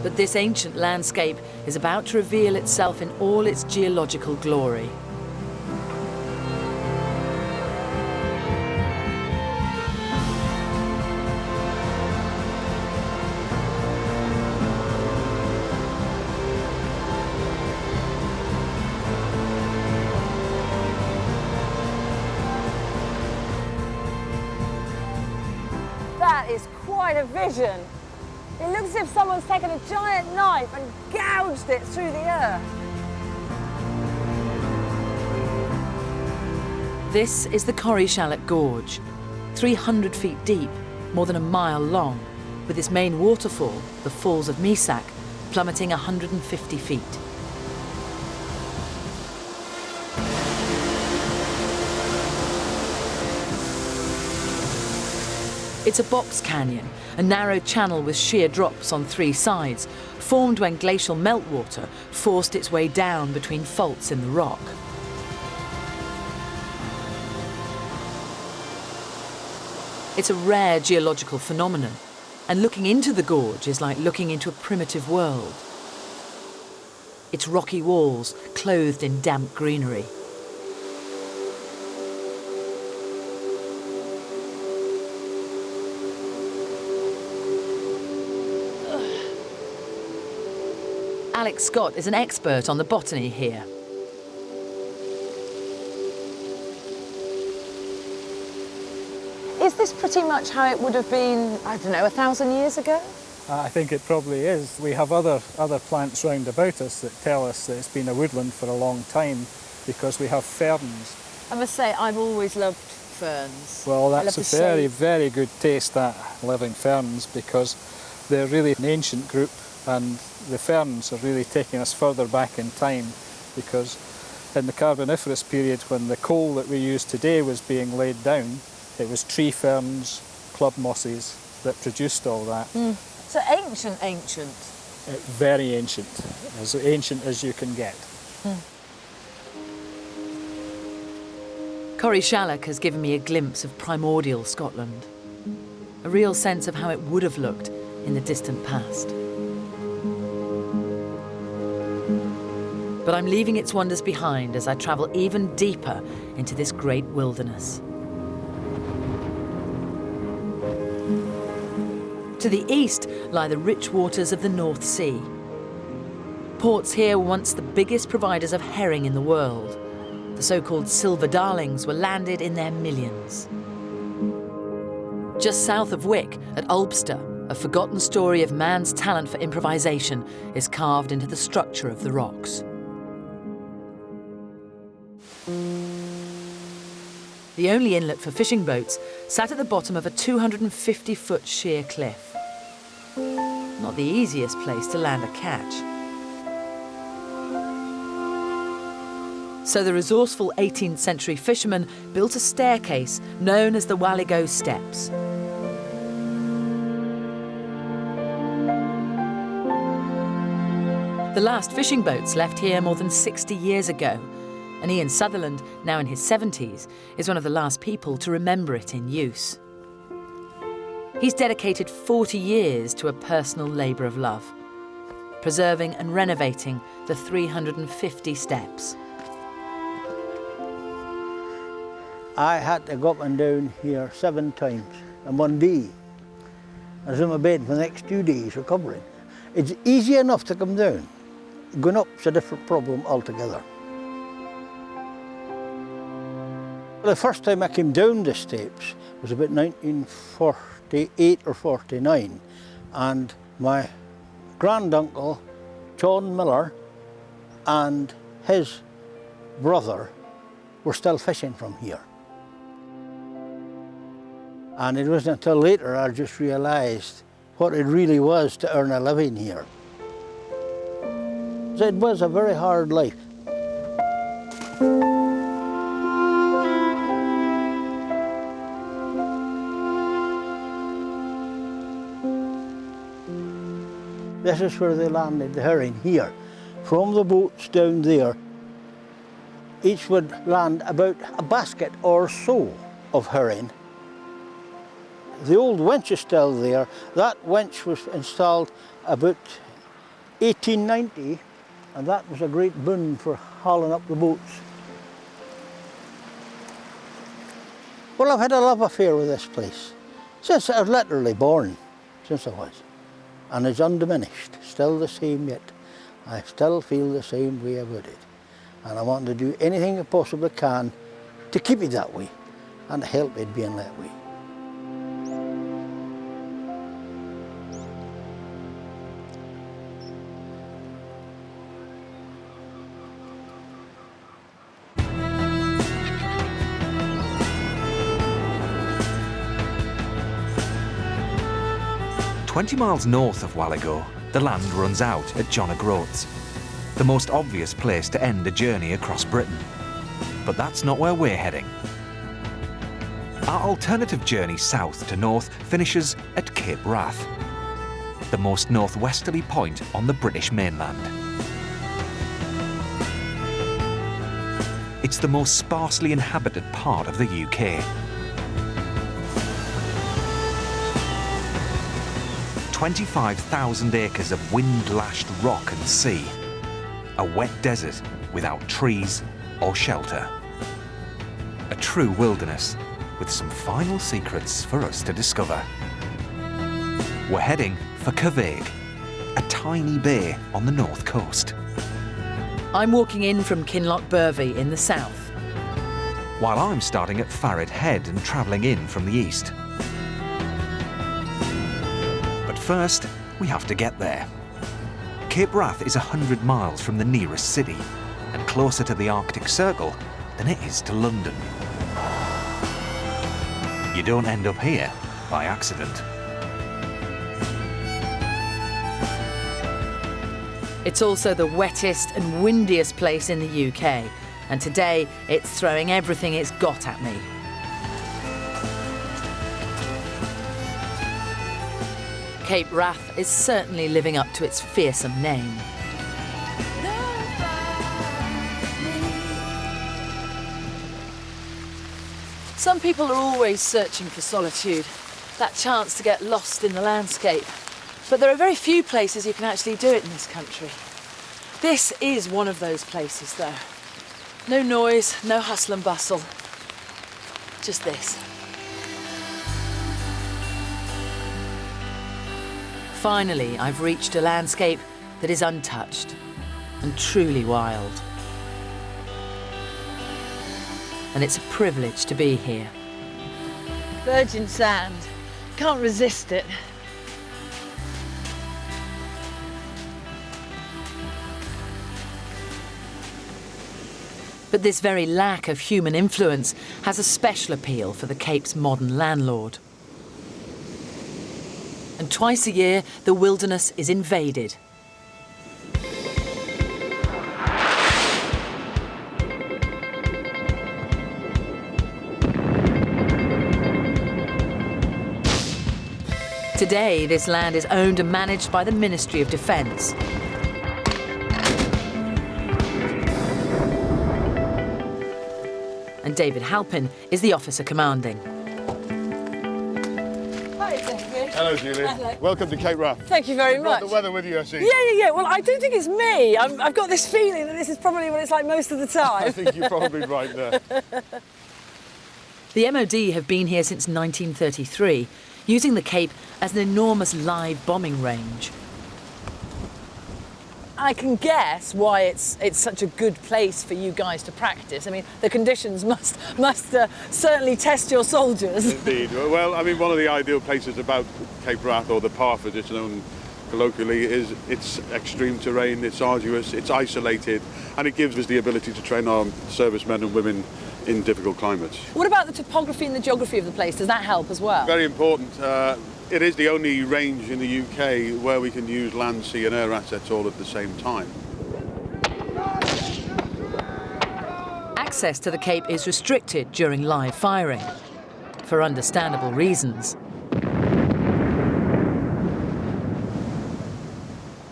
But this ancient landscape is about to reveal itself in all its geological glory. That is quite a vision. It looks as if someone's taken a giant knife and gouged it through the earth. This is the Corryshott Gorge, 300 feet deep, more than a mile long, with its main waterfall, the Falls of Misak, plummeting 150 feet. It's a box canyon, a narrow channel with sheer drops on three sides, formed when glacial meltwater forced its way down between faults in the rock. It's a rare geological phenomenon, and looking into the gorge is like looking into a primitive world. Its rocky walls clothed in damp greenery. Alex Scott is an expert on the botany here. Is this pretty much how it would have been, I don't know, 1,000 years ago? I think it probably is. We have other plants round about us that tell us that it's been a woodland for a long time because we have ferns. I must say, I've always loved ferns. Well, that's a very, very good taste, that, living ferns, because they're really an ancient group, and the ferns are really taking us further back in time, because in the Carboniferous period, when the coal that we use today was being laid down, it was tree ferns, club mosses that produced all that. So ancient, ancient. Very ancient as you can get. Corryshott has given me a glimpse of primordial Scotland, a real sense of how it would have looked in the distant past. But I'm leaving its wonders behind as I travel even deeper into this great wilderness. To the east lie the rich waters of the North Sea. Ports here were once the biggest providers of herring in the world. The so-called silver darlings were landed in their millions. Just south of Wick, at Ulster, a forgotten story of man's talent for improvisation is carved into the structure of the rocks. The only inlet for fishing boats sat at the bottom of a 250-foot sheer cliff. Not the easiest place to land a catch. So the resourceful 18th century fishermen built a staircase known as the Whaligoe Steps. The last fishing boats left here more than 60 years ago, and Ian Sutherland, now in his 70s, is one of the last people to remember it in use. He's dedicated 40 years to a personal labour of love, preserving and renovating the 350 steps. I had to go up and down here 7 times in one day. I was in my bed for the next 2 days recovering. It's easy enough to come down. Going up's a different problem altogether. The first time I came down the steps was about 1948 or 49, and my granduncle, John Miller, and his brother were still fishing from here. And it wasn't until later I just realised what it really was to earn a living here. It was a very hard life. This is where they landed the herring here. From the boats down there, each would land about a basket or so of herring. The old winch is still there. That winch was installed about 1890, and that was a great boon for hauling up the boats. Well, I've had a love affair with this place since I was literally born, since I was. And it's undiminished, still the same yet. I still feel the same way about it. And I want to do anything I possibly can to keep it that way and to help it being that way. "20 miles north of Whaligoe, the land runs out at John O'Groats, the most obvious place to end a journey across Britain. But that's not where we're heading. Our alternative journey south to north finishes at Cape Wrath, the most northwesterly point on the British mainland. It's the most sparsely inhabited part of the UK. 25,000 acres of wind-lashed rock and sea. A wet desert without trees or shelter. A true wilderness with some final secrets for us to discover. We're heading for Corryshott, a tiny bay on the north coast. I'm walking in from Kinlochbervie in the south. While I'm starting at Farrad Head and travelling in from the east. But first, we have to get there. Cape Wrath is 100 miles from the nearest city and closer to the Arctic Circle than it is to London. You don't end up here by accident. It's also the wettest and windiest place in the UK, and today it's throwing everything it's got at me. Cape Wrath is certainly living up to its fearsome name. Some people are always searching for solitude, that chance to get lost in the landscape. But there are very few places you can actually do it in this country. This is one of those places, though. No noise, no hustle and bustle. Just this. Finally, I've reached a landscape that is untouched and truly wild. And it's a privilege to be here. Virgin sand. Can't resist it. But this very lack of human influence has a special appeal for the Cape's modern landlord. And twice a year, the wilderness is invaded. Today, this land is owned and managed by the Ministry of Defence. And David Halpin is the officer commanding. Hi, David. Hello, Julie. Hello. Welcome to Cape Wrath. Thank you very You've brought much. the weather with you, I see. Yeah. Well, I don't think it's me. I've got this feeling that this is probably what it's like most of the time. I think you're probably right there. The MOD have been here since 1933, using the Cape as an enormous live bombing range. I can guess why it's such a good place for you guys to practice. I mean, the conditions must certainly test your soldiers. Indeed. Well, I mean, one of the ideal places about Cape Wrath, or the Path as it's known colloquially, is its extreme terrain. It's arduous, it's isolated, and it gives us the ability to train our servicemen and women in difficult climates. What about the topography and the geography of the place? Does that help as well? Very important. It is the only range in the UK where we can use land, sea and air assets all at the same time. Access to the Cape is restricted during live firing, for understandable reasons.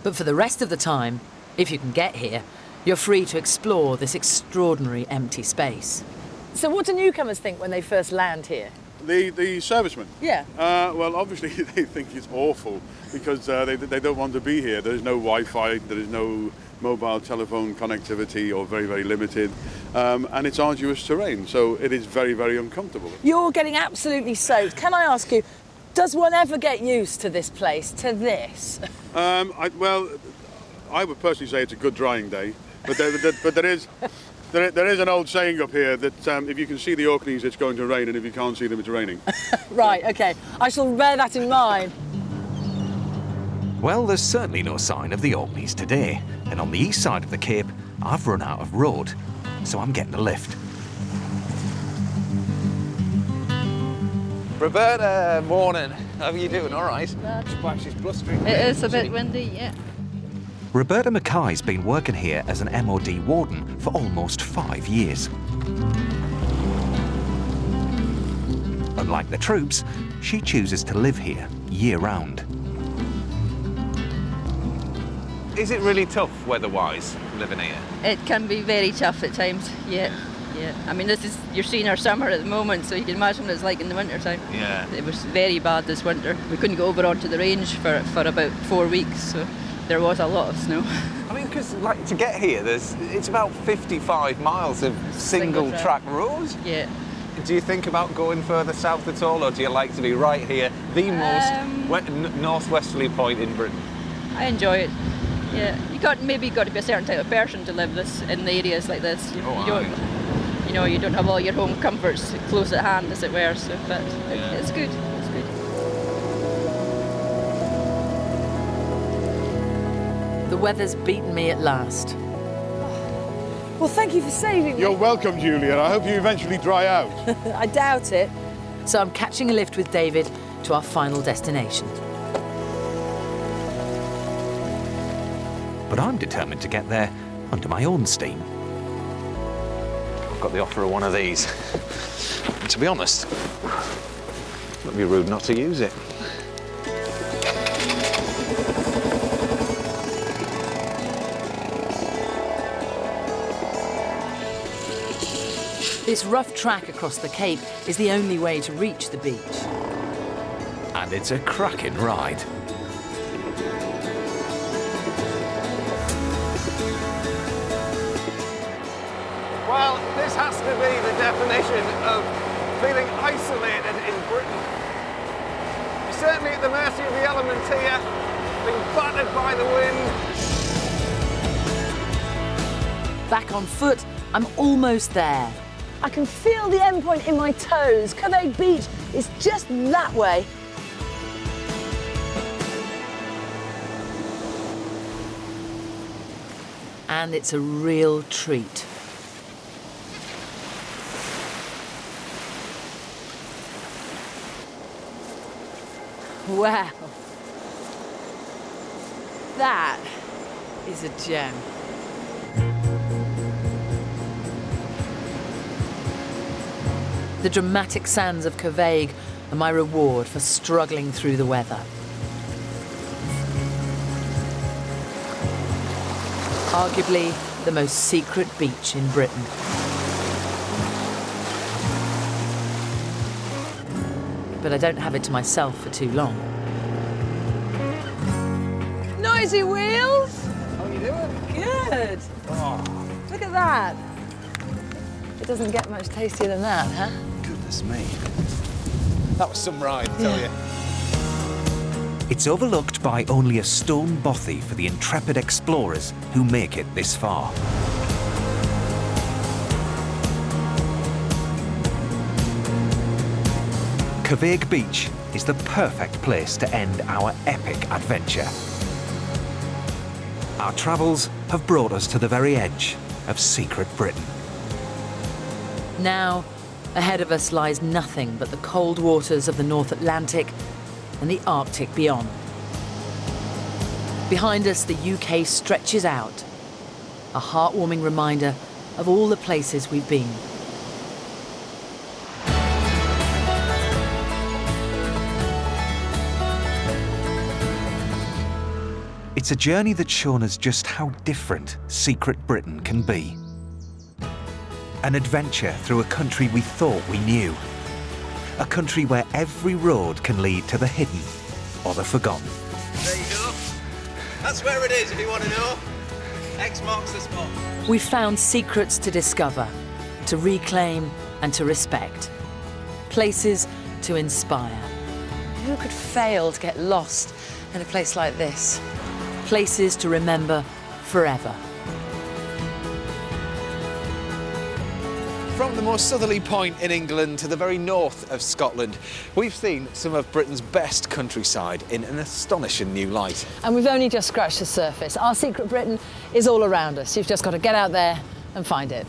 But for the rest of the time, if you can get here, you're free to explore this extraordinary empty space. So what do newcomers think when they first land here? The servicemen? Yeah. Well, obviously they think it's awful because they don't want to be here. There's no Wi-Fi, there is no mobile telephone connectivity, or very, very limited, and it's arduous terrain, so it is very, very uncomfortable. You're getting absolutely soaked. Can I ask you, does one ever get used to this place, to this? Well, I would personally say it's a good drying day, but there is an old saying up here that if you can see the Orkneys, it's going to rain, and if you can't see them, it's raining. Right, OK. I shall bear that in mind. Well, there's certainly no sign of the Orkneys today, and on the east side of the Cape, I've run out of road, so I'm getting a lift. Roberta, morning. How are you doing? All right? Splash is blustering. It is a bit windy, yeah. Roberta Mackay's been working here as an MOD warden for almost 5 years. Unlike the troops, she chooses to live here year-round. Is it really tough weather-wise living here? It can be very tough at times, yeah. I mean, you're seeing our summer at the moment, so you can imagine what it's like in the winter time. Yeah. It was very bad this winter. We couldn't go over onto the range for about 4 weeks, so there was a lot of snow. I mean, because like to get here, it's about 55 miles of single track road. Yeah. Do you think about going further south at all, or do you like to be right here, the most northwesterly point in Britain? I enjoy it. Yeah, you got to be a certain type of person to live in the areas like this. You don't have all your home comforts close at hand, as it were. So, but it's good. It's good. The weather's beaten me at last. Well, thank you for saving me. You're welcome, Julia. I hope you eventually dry out. I doubt it. So I'm catching a lift with David to our final destination. But I'm determined to get there under my own steam. I've got the offer of one of these. And to be honest, it would be rude not to use it. This rough track across the Cape is the only way to reach the beach. And it's a cracking ride. Well, this has to be the definition of feeling isolated in Britain. You're certainly at the mercy of the elements here, being battered by the wind. Back on foot, I'm almost there. I can feel the endpoint in my toes. Corryshott Beach is just that way. And it's a real treat. Wow. That is a gem. The dramatic sands of Corryshott are my reward for struggling through the weather. Arguably the most secret beach in Britain. But I don't have it to myself for too long. Noisy wheels. How are you doing? Good. Oh, Look at that. It doesn't get much tastier than that, huh? goodness me. That was some ride, I tell you. It's overlooked by only a stone bothy for the intrepid explorers who make it this far. Corryshott Beach is the perfect place to end our epic adventure. Our travels have brought us to the very edge of secret Britain. Now, ahead of us lies nothing but the cold waters of the North Atlantic and the Arctic beyond. Behind us, the UK stretches out, a heartwarming reminder of all the places we've been. It's a journey that's shown us just how different secret Britain can be. An adventure through a country we thought we knew. A country where every road can lead to the hidden or the forgotten. There you go. That's where it is if you want to know. X marks the spot. We've found secrets to discover, to reclaim and to respect. Places to inspire. Who could fail to get lost in a place like this? Places to remember forever. From the most southerly point in England to the very north of Scotland, we've seen some of Britain's best countryside in an astonishing new light. And we've only just scratched the surface. Our secret Britain is all around us. You've just got to get out there and find it.